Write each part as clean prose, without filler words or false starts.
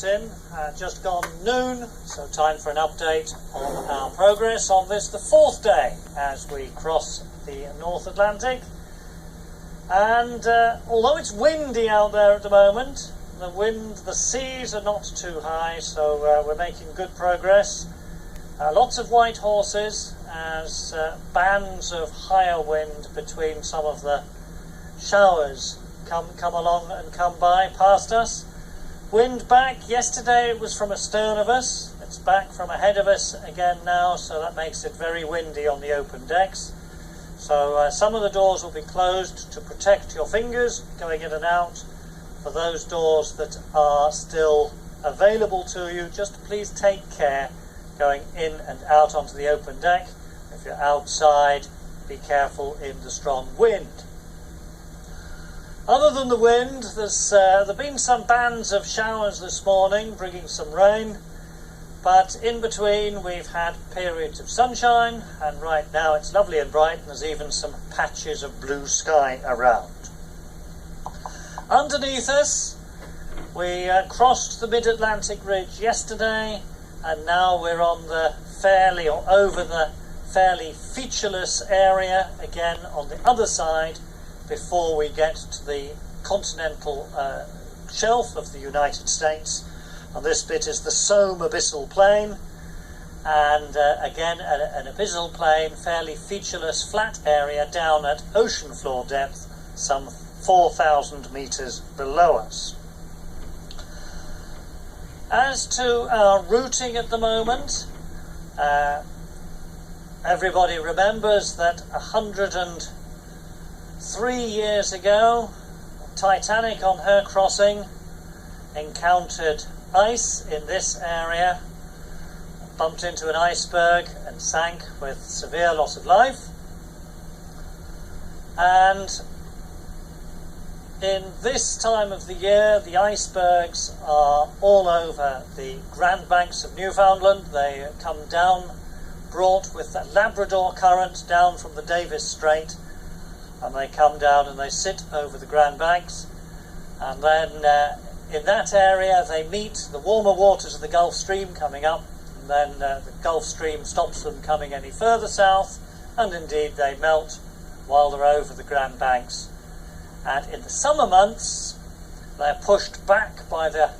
Captain. Just gone noon, so time for an update on our progress on this, the fourth day as we cross the North Atlantic. And although it's windy out there at the moment, the seas are not too high, so we're making good progress. Lots of white horses as bands of higher wind between some of the showers come along and come by past us. Wind back. Yesterday it was from astern of us. It's back from ahead of us again now, so that makes it very windy on the open decks. So some of the doors will be closed to protect your fingers going in and out. For those doors that are still available to you, just please take care going in and out onto the open deck. If you're outside, be careful in the strong wind. Other than the wind, there've been some bands of showers this morning, bringing some rain, but in between we've had periods of sunshine, and right now it's lovely and bright, and there's even some patches of blue sky around. Underneath us, we crossed the mid-Atlantic ridge yesterday, and now we're on the over the fairly featureless area again on the other side, before we get to the continental shelf of the United States. And this bit is the Somme Abyssal Plain, and again an abyssal plain, fairly featureless flat area down at ocean floor depth, some 4,000 metres below us. As to our routing at the moment, everybody remembers that 103 years ago, Titanic on her crossing encountered ice in this area, bumped into an iceberg and sank with severe loss of life. And in this time of the year, the icebergs are all over the Grand Banks of Newfoundland. They come down, brought with the Labrador current down from the Davis Strait, and they come down and they sit over the Grand Banks, and then in that area they meet the warmer waters of the Gulf Stream coming up, and then the Gulf Stream stops them coming any further south, and indeed they melt while they're over the Grand Banks. And in the summer months they're pushed back by the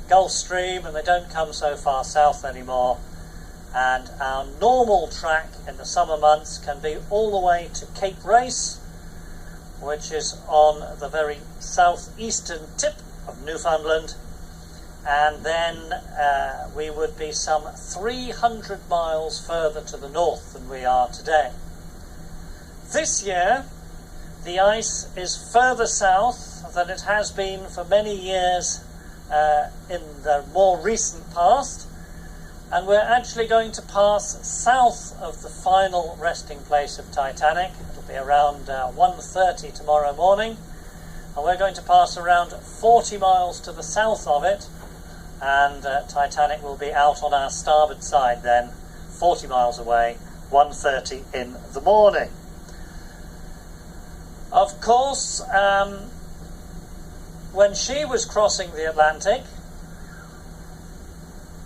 Gulf Stream and they don't come so far south anymore, and our normal track in the summer months can be all the way to Cape Race, which is on the very southeastern tip of Newfoundland, and then we would be some 300 miles further to the north than we are today. This year the ice is further south than it has been for many years in the more recent past, and we're actually going to pass south of the final resting place of Titanic. It'll be around 1:30 tomorrow morning, and we're going to pass around 40 miles to the south of it, and Titanic will be out on our starboard side then, 40 miles away, 1:30 in the morning. Of course, when she was crossing the Atlantic,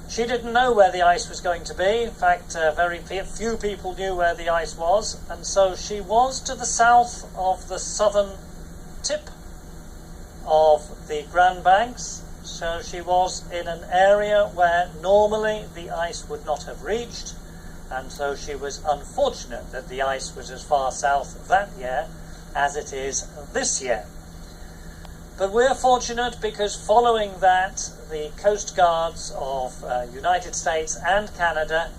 she didn't know where the ice was going to be. In fact, very few people knew where the ice was, and so she was to the south of the southern tip of the Grand Banks. So she was in an area where normally the ice would not have reached, and so she was unfortunate that the ice was as far south that year as it is this year. But we're fortunate because following that, the Coast Guards of United States and Canada,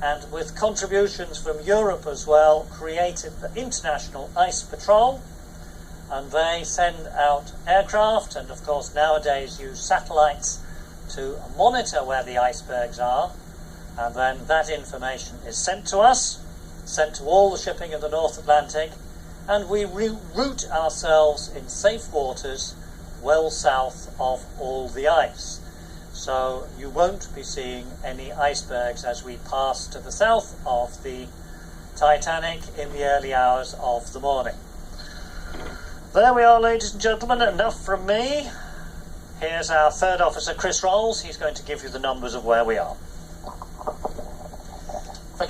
and with contributions from Europe as well, created the International Ice Patrol, and they send out aircraft and of course nowadays use satellites to monitor where the icebergs are, and then that information is sent to us, sent to all the shipping in the North Atlantic, and we route ourselves in safe waters well south of all the ice. So you won't be seeing any icebergs as we pass to the south of the Titanic in the early hours of the morning. There we are, ladies and gentlemen, enough from me. Here's our third officer, Chris Rolls. He's going to give you the numbers of where we are.